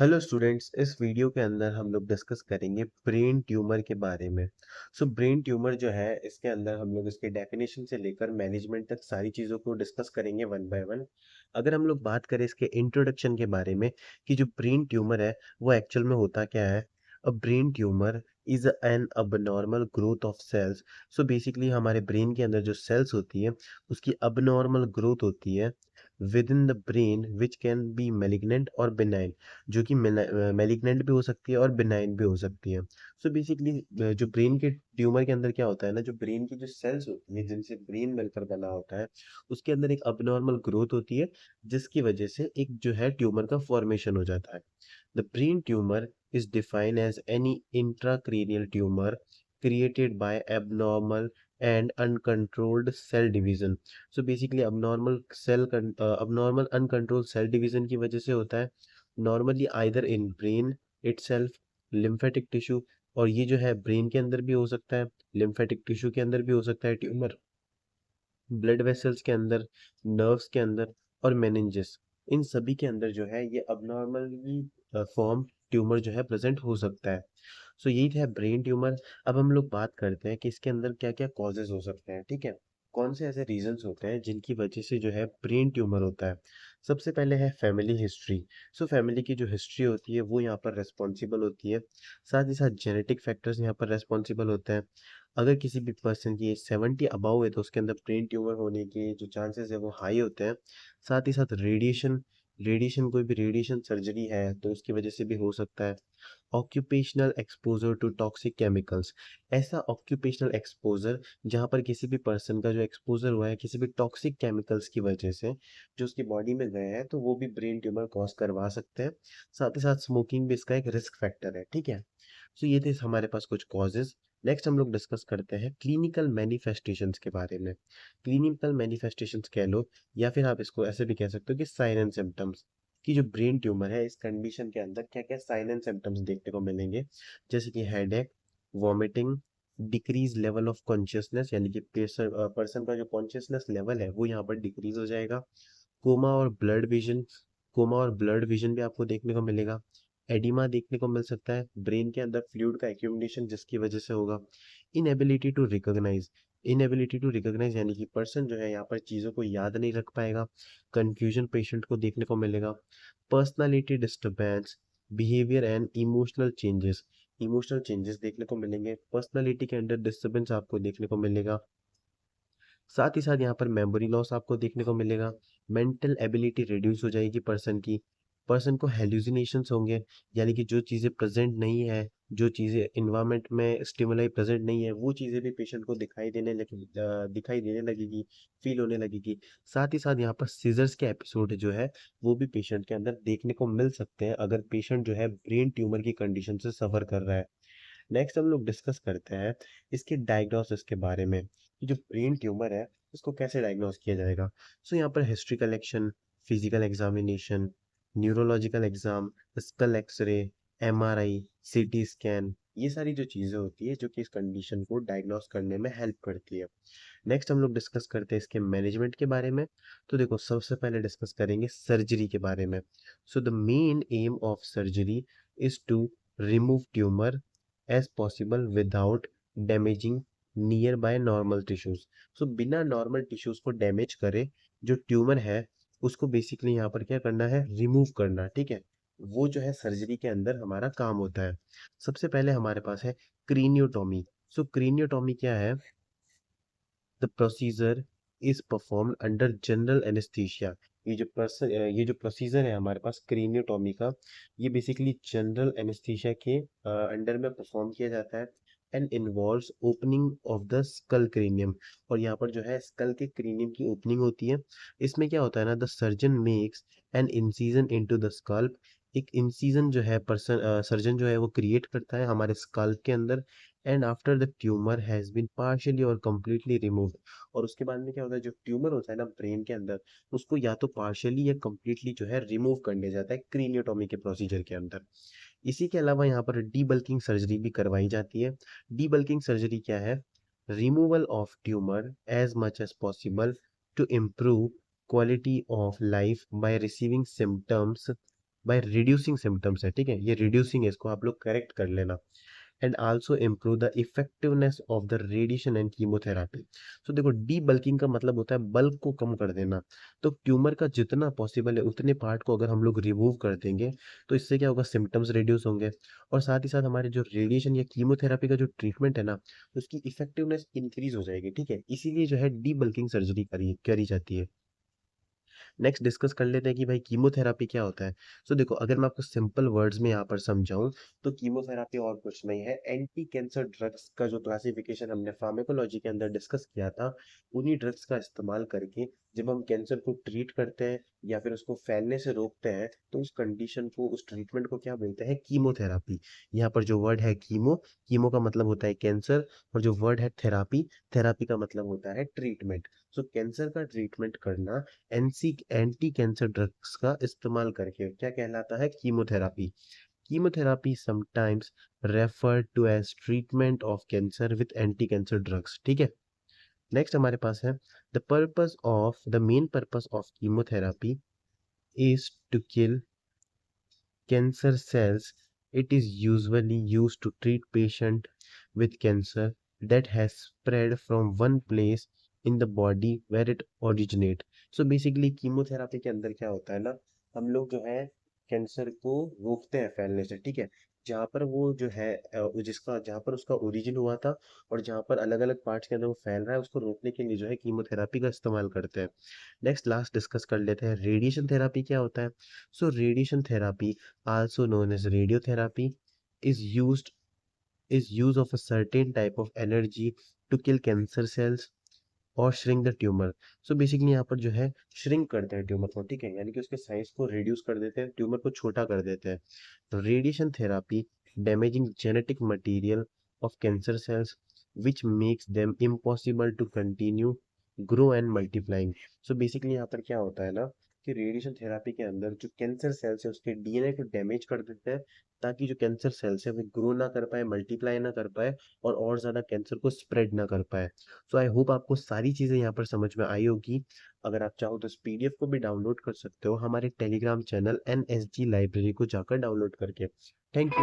Hello students, इस video के अंदर हम लोग डिस्कस करेंगे ब्रेन ट्यूमर के बारे में। ब्रेन ट्यूमर जो है इसके अंदर हम लोग इसके डेफिनेशन से लेकर मैनेजमेंट तक सारी चीज़ों को डिस्कस करेंगे वन बाय वन। अगर हम लोग बात करें इसके इंट्रोडक्शन के बारे में कि जो ब्रेन ट्यूमर है वो एक्चुअल में होता क्या है। A brain tumour is an abnormal growth of cells. Basically हमारे ब्रेन के अंदर जो सेल्स होती है उसकी abnormal ग्रोथ होती है with in the brain which can be malignant और बिनाइन, जो कि मैलिग्नेंट भी हो सकती है और बिनाइन भी हो सकती है। बेसिकली जो ब्रेन के ट्यूमर के अंदर क्या होता है ना, जो ब्रेन की जो सेल्स होती है जिनसे ब्रेन मिलकर बना होता है उसके अंदर एक अबनॉर्मल ग्रोथ होती है, जिसकी वजह से एक जो है ट्यूमर का फॉर्मेशन हो जाता है। The brain tumour is defined as any intracranial tumour created by abnormal and uncontrolled cell division। Basically abnormal uncontrolled cell division की वजह से होता है, normally either in brain itself, lymphatic tissue. और ये जो है ब्रेन के अंदर भी हो सकता है, लिम्फेटिक टिश्यू के अंदर भी हो सकता है ट्यूमर, ब्लड वेसल्स के अंदर, नर्व्स के अंदर और मेनिंजेस, इन सभी के अंदर जो है ये अबनॉर्मली फॉर्म ट्यूमर जो है प्रेजेंट हो सकता है। यही था ब्रेन ट्यूमर। अब हम लोग बात करते हैं कि इसके अंदर क्या क्या कॉजेज हो सकते हैं, ठीक है। कौन से ऐसे रीजंस होते हैं जिनकी वजह से जो है ब्रेन ट्यूमर होता है। सबसे पहले है फैमिली हिस्ट्री। फैमिली की जो हिस्ट्री होती है वो यहाँ पर रेस्पॉन्सिबल होती है। साथ ही साथ जेनेटिक फैक्टर्स यहाँ पर रेस्पॉन्सिबल होते हैं। अगर किसी भी पर्सन की एज 70 अबव है तो उसके अंदर ब्रेन ट्यूमर होने के जो चांसेस है वो हाई होते हैं। साथ ही साथ रेडिएशन, कोई भी रेडिएशन सर्जरी है तो उसकी वजह से भी हो सकता है। Occupational exposure to toxic chemicals, ऐसा ऑक्यूपेशनल एक्सपोजर जहाँ पर किसी भी पर्सन का जो एक्सपोजर हुआ है किसी भी टॉक्सिक केमिकल्स की वजह से जो उसकी बॉडी में गए हैं तो वो भी ब्रेन ट्यूमर कॉज करवा सकते हैं। साथ ही साथ स्मोकिंग भी इसका एक रिस्क फैक्टर है, ठीक है। ये थे हमारे पास कुछ कॉजेज। नेक्स्ट हम लोग डिस्कस करते हैं क्लिनिकल मैनिफेस्टेशंस के बारे में। क्लिनिकल मैनिफेस्टेशंस कह लो या फिर आप इसको ऐसे भी कह सकते हो कि साइन एंड सिम्टम्स, कि जो ब्रेन ट्यूमर है इस कंडीशन के अंदर क्या क्या साइन एंड सिम्टम्स देखने को मिलेंगे। जैसे कि headache, vomiting, decrease level of consciousness, यानी कि पर्सन का जो कॉन्शियसनेस लेवल है वो यहाँ पर डिक्रीज हो जाएगा। कोमा और ब्लड विजन, भी आपको देखने को मिलेगा। एडिमा देखने को मिल सकता है, ब्रेन के अंदर फ्लूइड का एक्यूमुलेशन जिसकी वजह से होगा। इनएबिलिटी टू रिकॉग्नाइज, यानी कि पर्सन जो है यहाँ पर चीज़ों को याद नहीं रख पाएगा। कंफ्यूजन पेशेंट को देखने को मिलेगा। Personality disturbance, behaviour and emotional changes देखने को मिलेंगे। पर्सनालिटी के अंदर डिस्टर्बेंस आपको देखने को मिलेगा। साथ ही साथ यहाँ पर मेमोरी लॉस आपको देखने को मिलेगा। मेंटल एबिलिटी रिड्यूस हो जाएगी पर्सन की। पर्सन को हेल्यूसिनेशंस होंगे, यानी कि जो चीज़ें प्रेजेंट नहीं है, जो चीज़ें इन्वायरमेंट में स्टिमुलाई प्रेजेंट नहीं है वो चीज़ें भी पेशेंट को दिखाई देने लगेगी, फील होने लगेगी। साथ ही साथ यहाँ पर सीजर्स के एपिसोड जो है वो भी पेशेंट के अंदर देखने को मिल सकते हैं अगर पेशेंट जो है ब्रेन ट्यूमर की कंडीशन से सफ़र कर रहा है। नेक्स्ट हम लोग डिस्कस करते हैं इसके डायग्नोसिस के बारे में कि जो ब्रेन ट्यूमर है उसको कैसे डायग्नोस किया जाएगा। यहाँ पर history collection, physical examination, neurological exam, skull X-ray, MRI, CT scan, ये सारी जो चीज़ें होती है जो कि इस कंडीशन को डायग्नोस करने में हेल्प करती है। नेक्स्ट हम लोग डिस्कस करते हैं इसके मैनेजमेंट के बारे में। देखो, सबसे पहले डिस्कस करेंगे सर्जरी के बारे में। The main aim of surgery is to remove tumour as possible without damaging nearby normal tissues. बिना नॉर्मल टिश्यूज को डैमेज करे जो ट्यूमर है उसको बेसिकली यहाँ पर क्या करना है, रिमूव करना, ठीक है। वो जो है सर्जरी के अंदर हमारा काम होता है। सबसे पहले हमारे पास है क्रीनियोटॉमी। क्रीनियोटॉमी क्या है? The procedure is performed under general anaesthesia. ये जो प्रोसीजर है हमारे पास क्रेनियोटॉमी का, ये बेसिकली जनरल एनेस्थीसिया के अंडर में परफॉर्म किया जाता है and involves opening of the skull cranium. और यहाँ पर जो है स्कल के क्रेनियम की ओपनिंग होती है। इसमें क्या होता है ना, the surgeon makes an incision into the scalp. एक इंसिजन जो है सर्जन जो है वो क्रिएट करता है हमारे स्कल्प के अंदर, and after the tumour has been partially और कंप्लीटली रिमूव्ड। और उसके बाद में क्या होता है, जो ट्यूमर होता है ना ब्रेन के अंदर, उसको या तो पार्शियली या कंप्लीटली जो है रिमूव कर लिया जाता है क्रीनियोटॉमी के प्रोसीजर के अंदर। इसी के अलावा यहाँ पर डीबल्किंग सर्जरी भी करवाई जाती है। डीबल्किंग सर्जरी क्या है? Removal of tumour as much as possible to improve quality of life by receiving symptoms by reducing symptoms है, ठीक है, ये रिड्यूसिंग है, इसको आप लोग करेक्ट कर लेना। And also improve the effectiveness of the radiation and chemotherapy. So देखो, डी बल्किंग का मतलब होता है बल्क को कम कर देना। तो ट्यूमर का जितना पॉसिबल है उतने पार्ट को अगर हम लोग रिमूव कर देंगे तो इससे क्या होगा, सिम्टम्स रिड्यूस होंगे, और साथ ही साथ हमारे जो रेडिएशन या कीमोथेरापी का जो ट्रीटमेंट है ना, उसकी इफेक्टिवनेस इंक्रीज हो जाएगी, ठीक है, इसीलिए जो है डी बल्किंग सर्जरी करी जाती है। नेक्स्ट डिस्कस कर लेते हैं कि भाई कीमोथेरापी क्या होता है। सो देखो, अगर मैं आपको सिंपल वर्ड्स में यहाँ पर समझाऊं तो कीमोथेरापी और कुछ नहीं है, एंटी कैंसर ड्रग्स का जो क्लासिफिकेशन हमने फार्माकोलॉजी के अंदर डिस्कस किया था, उन्हीं ड्रग्स का इस्तेमाल करके जब हम कैंसर को ट्रीट करते हैं या फिर उसको फैलने से रोकते हैं, तो उस कंडीशन को, उस ट्रीटमेंट को क्या बोलते हैं, कीमोथेरापी। यहाँ पर जो वर्ड है कीमो, कीमो का मतलब होता है कैंसर, और जो वर्ड है थेरापी, थेरापी का मतलब होता है ट्रीटमेंट। सो कैंसर का ट्रीटमेंट करना एंटी कैंसर ड्रग्स का इस्तेमाल करके क्या कहलाता है, chemotherapy. Chemotherapy sometimes referred to as treatment of cancer with anti cancer drugs, ठीक है। नेक्स्ट हमारे पास है the main purpose of chemotherapy is to kill cancer cells. It is usually used to treat patient with cancer that has spread from one place in the body where it originate. So basically chemotherapy के अंदर क्या होता है ना, हम लोग जो है कैंसर को रोकते हैं फैलने से, ठीक है, जहाँ पर वो जो है जिसका जहाँ पर उसका ओरिजिन हुआ था और जहाँ पर अलग अलग पार्ट्स के अंदर वो फैल रहा है, उसको रोकने के लिए जो है कीमोथेरापी का इस्तेमाल करते हैं। नेक्स्ट लास्ट डिस्कस कर लेते हैं, रेडिएशन थेरापी क्या होता है। So radiation therapy, also known as radiotherapy, is use of a certain type of energy to kill cancer cells और shrink the tumor. So basically यहाँ पर जो है shrink करते हैं ट्यूमर को, ठीक है, यानी कि उसके साइज को रिड्यूस कर देते हैं, ट्यूमर को छोटा कर देते हैं। तो radiation therapy damaging genetic material of cancer cells which makes them impossible to continue grow and multiplying. So basically यहाँ पर क्या होता है ना कि रेडिएशन थेरापी के अंदर जो कैंसर सेल्स है उसके डीएनए को डैमेज कर देते हैं, ताकि जो कैंसर सेल्स है वो ग्रो ना कर पाए, मल्टीप्लाई ना कर पाए, और ज़्यादा कैंसर को स्प्रेड ना कर पाए। सो आई होप आपको सारी चीज़ें यहाँ पर समझ में आई होगी। अगर आप चाहो तो इस पीडीएफ को भी डाउनलोड कर सकते हो हमारे टेलीग्राम चैनल NSG लाइब्रेरी को जाकर डाउनलोड करके। Thank you.